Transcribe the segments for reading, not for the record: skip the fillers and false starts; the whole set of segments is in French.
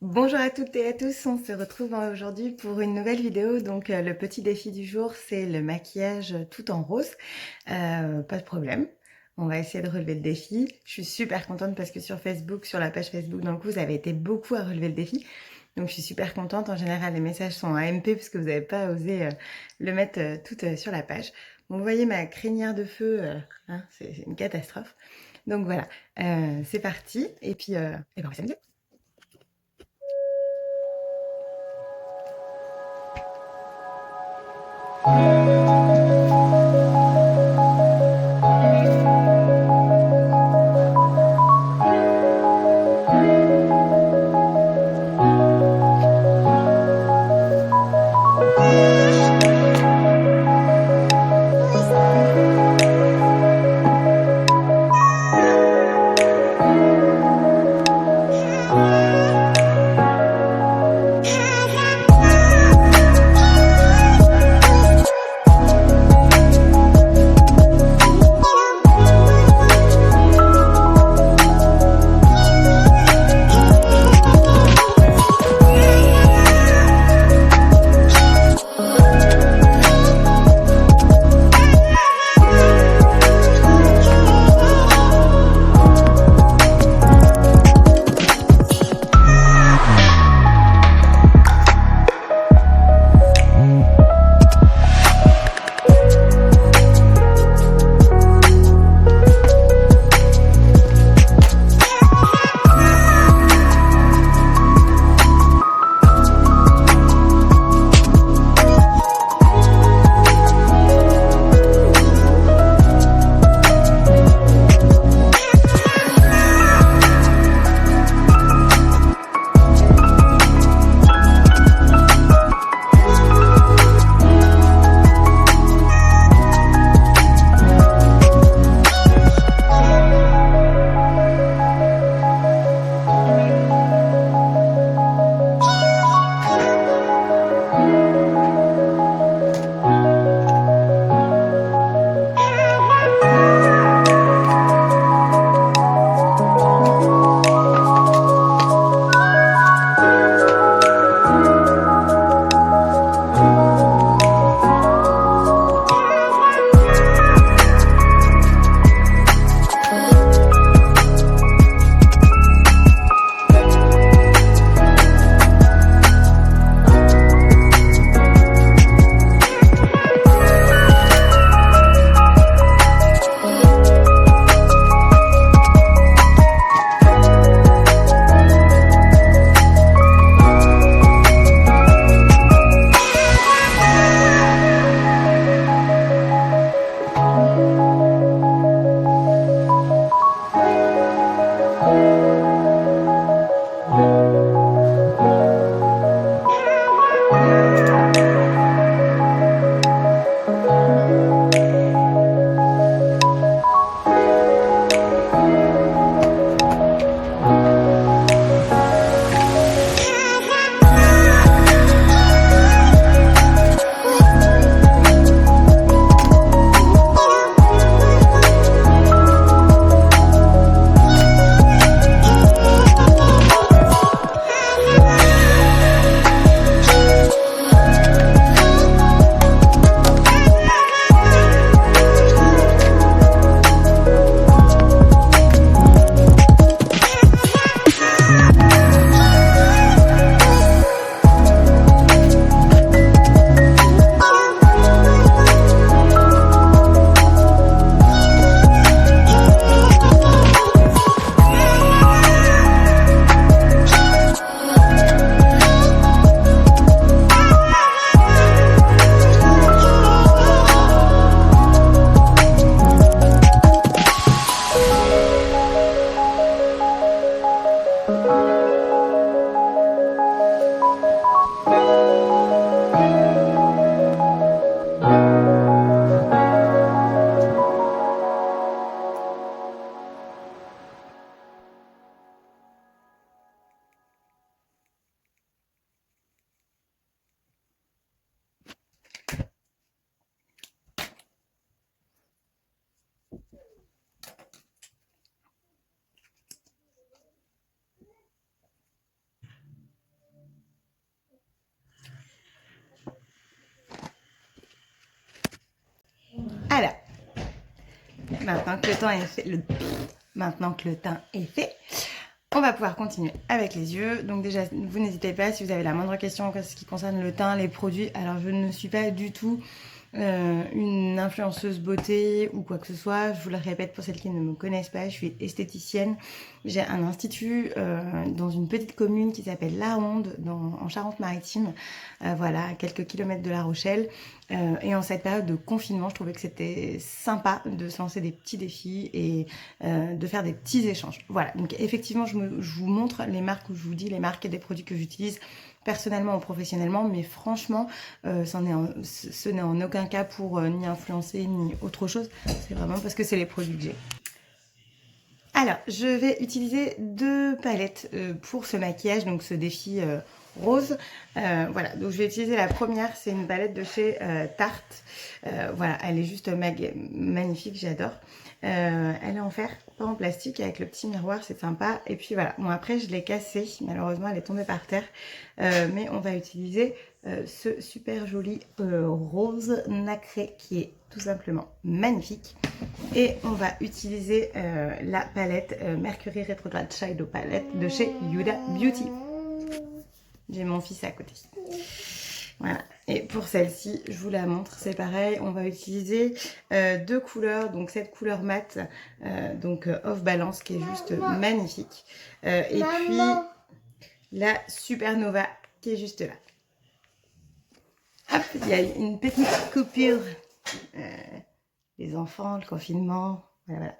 Bonjour à toutes et à tous, on se retrouve aujourd'hui pour une nouvelle vidéo. Donc le petit défi du jour, c'est le maquillage tout en rose. Pas de problème, on va essayer de relever le défi. Je suis super contente parce que sur Facebook, sur la page Facebook, donc vous avez été beaucoup à relever le défi. Donc je suis super contente. En général, les messages sont AMP parce que vous n'avez pas osé le mettre tout sur la page. Bon, vous voyez ma crinière de feu, hein, c'est une catastrophe. Donc voilà, c'est parti. Et ben on va s'amuser. maintenant que le temps est fait, maintenant que le teint est fait, on va pouvoir continuer avec les yeux. Donc déjà, vous n'hésitez pas si vous avez la moindre question en ce qui concerne le teint, les produits. Alors je ne suis pas du tout une influenceuse beauté ou quoi que ce soit. Je vous le répète pour celles qui ne me connaissent pas, je suis esthéticienne. J'ai un institut dans une petite commune qui s'appelle La Ronde en Charente-Maritime, voilà, à quelques kilomètres de La Rochelle. Et en cette période de confinement, je trouvais que c'était sympa de se lancer des petits défis et de faire des petits échanges. Voilà, donc effectivement, je vous montre les marques où je vous dis les marques et des produits que j'utilise personnellement ou professionnellement, mais franchement, ce n'est en aucun cas pour ni influencer ni autre chose. C'est vraiment parce que c'est les produits que j'ai. Alors, je vais utiliser 2 palettes pour ce maquillage, donc ce défi rose. Voilà, donc je vais utiliser la première, c'est une palette de chez Tarte. Voilà, elle est juste magnifique, j'adore. Elle est en fer, pas en plastique, avec le petit miroir, c'est sympa. Et puis voilà, bon après je l'ai cassée, malheureusement elle est tombée par terre. Mais on va utiliser ce super joli rose nacré qui est tout simplement magnifique. Et on va utiliser la palette Mercury Retrograde Shadow Palette de chez Huda Beauty. J'ai mon fils à côté. Voilà. Et pour celle-ci, je vous la montre, c'est pareil, on va utiliser 2 couleurs, donc cette couleur mate, donc Off Balance qui est juste magnifique. Et puis la Supernova qui est juste là. Hop, il y a une petite coupure. Les enfants, le confinement, voilà.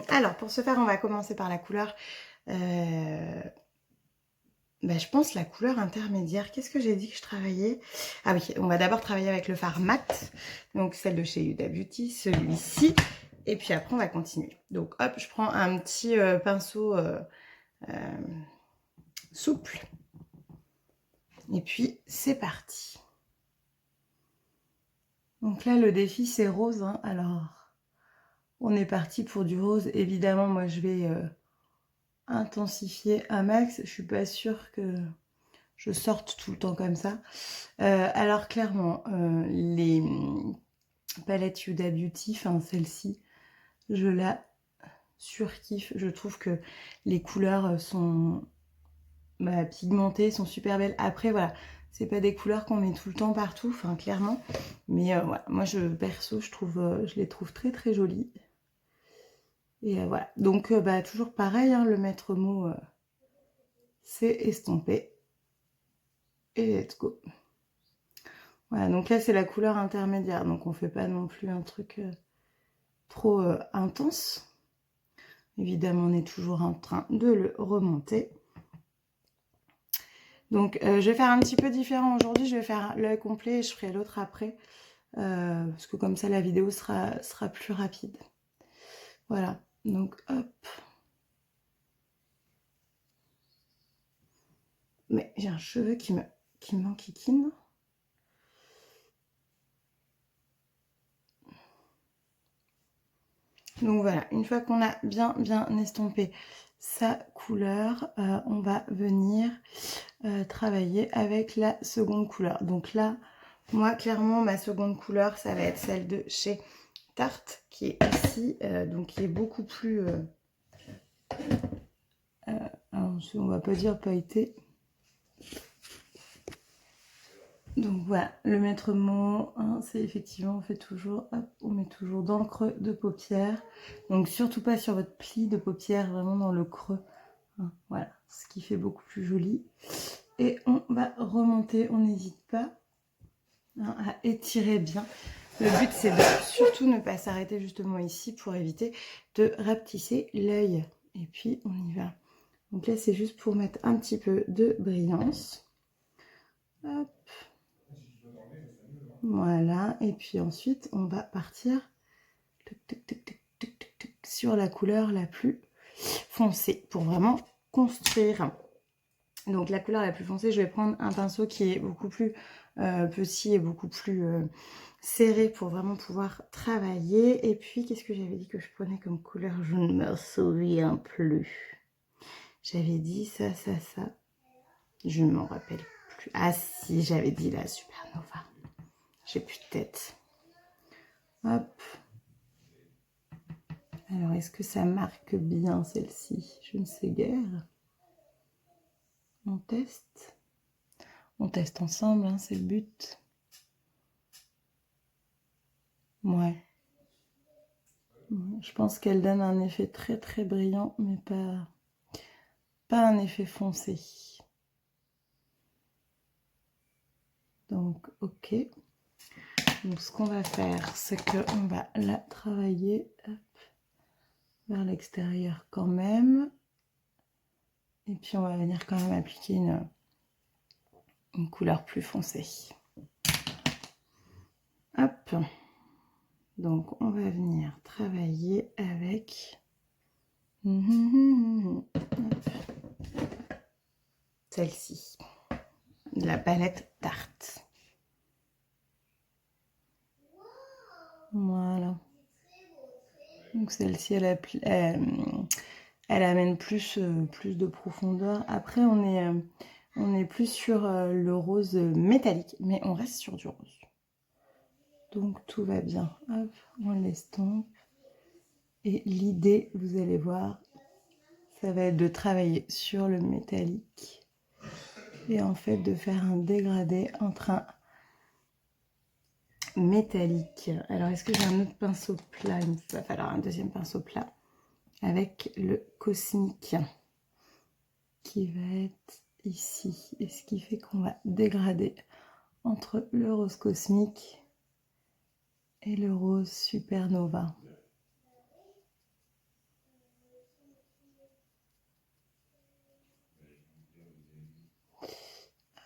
Alors, pour ce faire, on va commencer par la couleur... je pense la couleur intermédiaire. Qu'est-ce que j'ai dit que je travaillais? Ah oui, on va d'abord travailler avec le fard mat, donc celle de chez Huda Beauty, celui-ci, et puis après on va continuer. Donc hop, je prends un petit pinceau souple, et puis c'est parti. Donc là le défi c'est rose, hein. Alors on est parti pour du rose. Évidemment moi je vais intensifier un max. Je suis pas sûre que je sorte tout le temps comme ça. Alors clairement, les palettes Huda Beauty, enfin celle-ci, je la surkiffe. Je trouve que les couleurs sont pigmentées, sont super belles. Après voilà, c'est pas des couleurs qu'on met tout le temps partout, enfin clairement. Mais voilà, moi perso, je les trouve très très jolies. Et voilà, donc toujours pareil, hein, le maître mot, c'est estomper. Et let's go. Voilà, donc là c'est la couleur intermédiaire, donc on fait pas non plus un truc trop intense. Évidemment, on est toujours en train de le remonter. Donc je vais faire un petit peu différent aujourd'hui, je vais faire l'œil complet et je ferai l'autre après. Parce que comme ça la vidéo sera plus rapide. Voilà, donc hop. Mais j'ai un cheveu qui m'enquiquine. Donc voilà, une fois qu'on a bien estompé sa couleur, on va venir travailler avec la seconde couleur. Donc là, moi clairement ma seconde couleur, ça va être celle de chez Tarte, qui est ici, donc qui est beaucoup plus, on va pas dire pailleté. Donc voilà, le maître mot, hein, c'est effectivement, on fait toujours, hop, on met toujours dans le creux de paupière. Donc surtout pas sur votre pli de paupière, vraiment dans le creux. Hein, voilà, ce qui fait beaucoup plus joli. Et on va remonter, on n'hésite pas hein, à étirer bien. Le but c'est de surtout ne pas s'arrêter justement ici pour éviter de rapetisser l'œil. Et puis on y va. Donc là c'est juste pour mettre un petit peu de brillance. Hop. Voilà, et puis ensuite on va partir sur la couleur la plus foncée pour vraiment construire. Donc la couleur la plus foncée, je vais prendre un pinceau qui est beaucoup plus petit et beaucoup plus serré pour vraiment pouvoir travailler. Et puis qu'est-ce que j'avais dit que je prenais comme couleur? Je ne me souviens plus. J'avais dit ça. Je ne m'en rappelle plus. Ah si, j'avais dit la Supernova. J'ai plus de tête. Hop. Alors, est-ce que ça marque bien celle-ci? Je ne sais guère. On teste. On teste ensemble, hein, c'est le but. Ouais. Je pense qu'elle donne un effet très très brillant, mais pas un effet foncé. Donc, ok. Donc, ce qu'on va faire, c'est qu'on va la travailler hop, vers l'extérieur quand même. Et puis, on va venir quand même appliquer une couleur plus foncée. Hop. Donc, on va venir travailler avec celle-ci, la palette Tarte. Voilà. Donc, celle-ci, elle amène plus de profondeur. Après, on est plus sur le rose métallique, mais on reste sur du rose. Donc, tout va bien. Hop, on l'estompe. Et l'idée, vous allez voir, ça va être de travailler sur le métallique et en fait de faire un dégradé entre un métallique. Alors, est-ce que j'ai un autre pinceau plat? Il va falloir un deuxième pinceau plat avec le cosmique qui va être ici. Et ce qui fait qu'on va dégrader entre le rose cosmique et le rose supernova.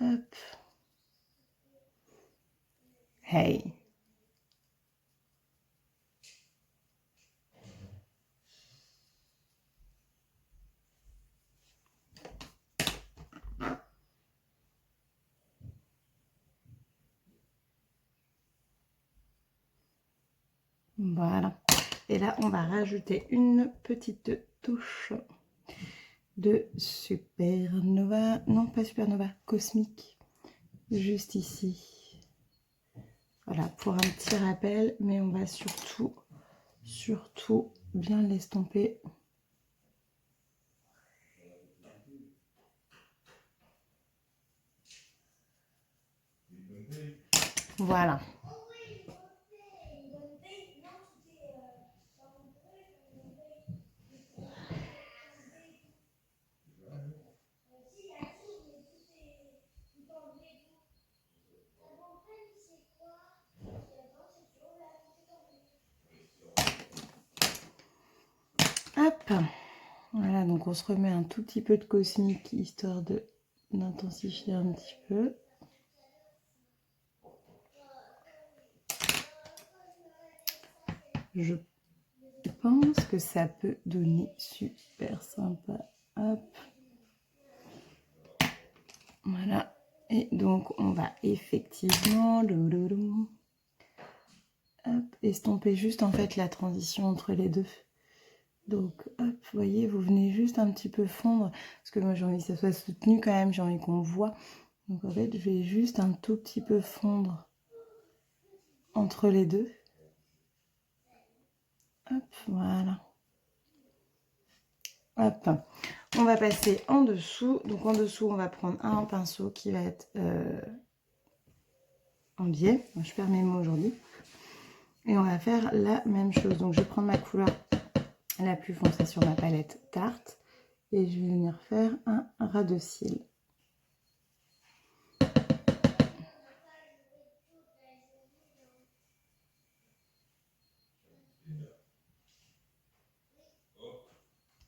Hop. Hey. Voilà. Et là, on va rajouter une petite touche de supernova. Non, pas supernova, cosmique. Juste ici. Voilà, pour un petit rappel. Mais on va surtout bien l'estomper. Voilà. Hop. Voilà, donc on se remet un tout petit peu de cosmique, histoire d'intensifier un petit peu. Je pense que ça peut donner super sympa. Hop. Voilà. Et donc, on va effectivement hop, estomper juste en fait la transition entre les deux. Donc, hop, vous voyez, vous venez juste un petit peu fondre. Parce que moi, j'ai envie que ça soit soutenu quand même. J'ai envie qu'on voit. Donc, en fait, je vais juste un tout petit peu fondre entre les deux. Hop, voilà. Hop, on va passer en dessous. Donc en dessous, on va prendre un pinceau qui va être en biais. Je perds mes mots aujourd'hui. Et on va faire la même chose. Donc je vais prendre ma couleur la plus foncée sur ma palette Tarte. Et je vais venir faire un ras de cils.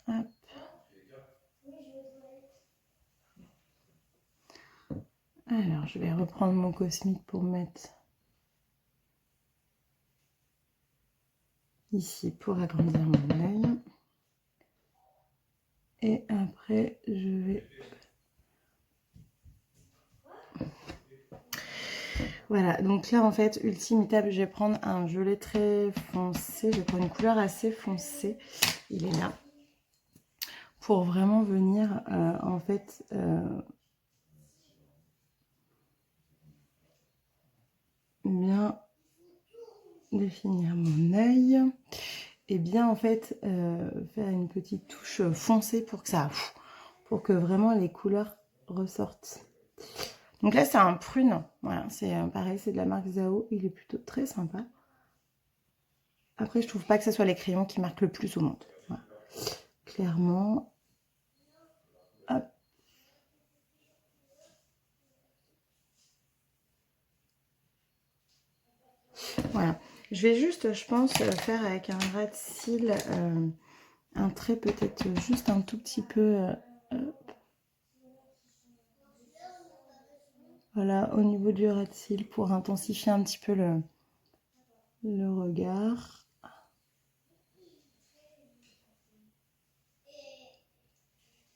Hop. Alors, je vais reprendre mon cosmique pour mettre ici pour agrandir mon œil. Et après, je vais... Voilà, donc là, en fait, ultime étape, je vais prendre un violet très foncé. Je vais prendre une couleur assez foncée. Il est là. Pour vraiment venir, en fait... bien définir mon œil et bien en fait faire une petite touche foncée pour que vraiment les couleurs ressortent. Donc là c'est un prune, voilà, c'est pareil, c'est de la marque Zao, il est plutôt très sympa. Après je trouve pas que ce soit les crayons qui marquent le plus au monde, voilà. Clairement. Hop. Voilà, je vais juste, je pense, faire avec un ras de cils, un trait peut-être juste un tout petit peu, voilà, au niveau du ras de cils pour intensifier un petit peu le regard.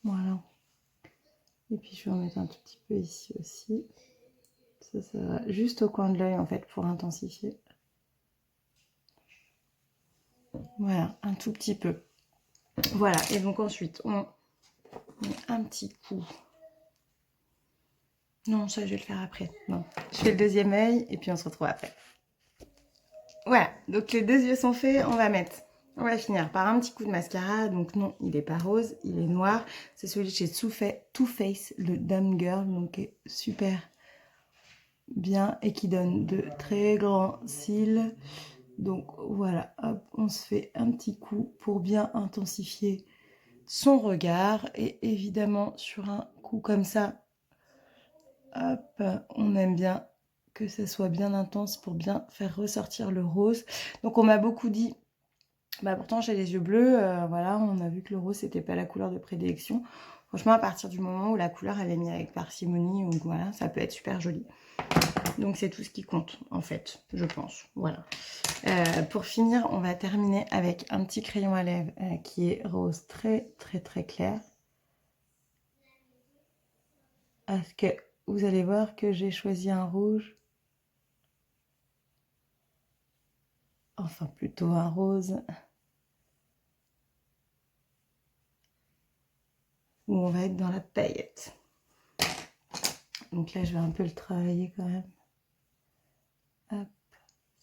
Voilà. Et puis je vais en mettre un tout petit peu ici aussi. Ça va juste au coin de l'œil en fait pour intensifier. Voilà, un tout petit peu. Voilà, et donc ensuite on met un petit coup. Non, ça je vais le faire après. Non, je fais le deuxième œil et puis on se retrouve après. Voilà, donc les deux yeux sont faits, on va finir par un petit coup de mascara. Donc non, il n'est pas rose, il est noir. C'est celui de chez Too Faced, le Dumb Girl, donc qui est super bien et qui donne de très grands cils. Donc voilà, hop, on se fait un petit coup pour bien intensifier son regard. Et évidemment, sur un coup comme ça, hop, on aime bien que ça soit bien intense pour bien faire ressortir le rose. Donc on m'a beaucoup dit, bah pourtant j'ai les yeux bleus, voilà, on a vu que le rose c'était pas la couleur de prédilection. Franchement, à partir du moment où la couleur elle est mise avec parcimonie, ou voilà, ça peut être super joli. Donc c'est tout ce qui compte en fait, je pense. Voilà. Pour finir, on va terminer avec un petit crayon à lèvres qui est rose très très très clair. Parce que vous allez voir que j'ai choisi un rouge. Enfin plutôt un rose. Où on va être dans la paillette. Donc là je vais un peu le travailler quand même. Hop.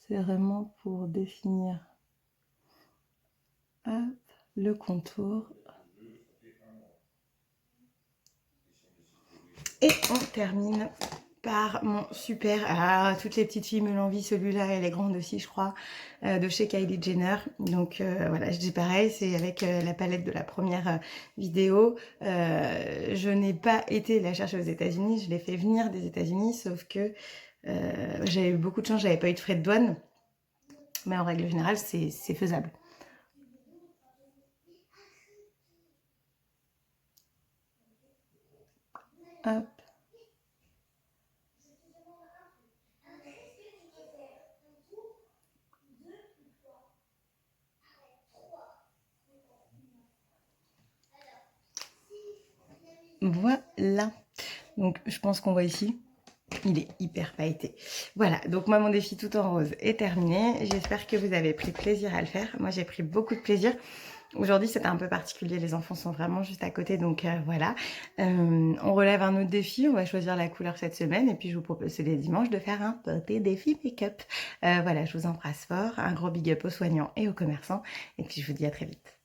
C'est vraiment pour définir, hop, le contour. Et on termine par mon super, toutes les petites filles me l'envient, celui-là, elle est grande aussi je crois, de chez Kylie Jenner. Donc voilà, je dis pareil, c'est avec la palette de la première vidéo. Je n'ai pas été la chercher aux États-Unis, je l'ai fait venir des États-Unis, sauf que j'avais eu beaucoup de chance, j'avais pas eu de frais de douane, mais en règle générale c'est faisable. Hop. Voilà, donc je pense qu'on voit ici, il est hyper pailleté. Voilà, donc moi mon défi tout en rose est terminé. J'espère que vous avez pris plaisir à le faire. Moi j'ai pris beaucoup de plaisir. Aujourd'hui c'était un peu particulier, les enfants sont vraiment juste à côté, donc voilà. On relève un autre défi, on va choisir la couleur cette semaine et puis je vous propose les dimanches de faire un petit défi make-up. Voilà, je vous embrasse fort, un gros big up aux soignants et aux commerçants et puis je vous dis à très vite.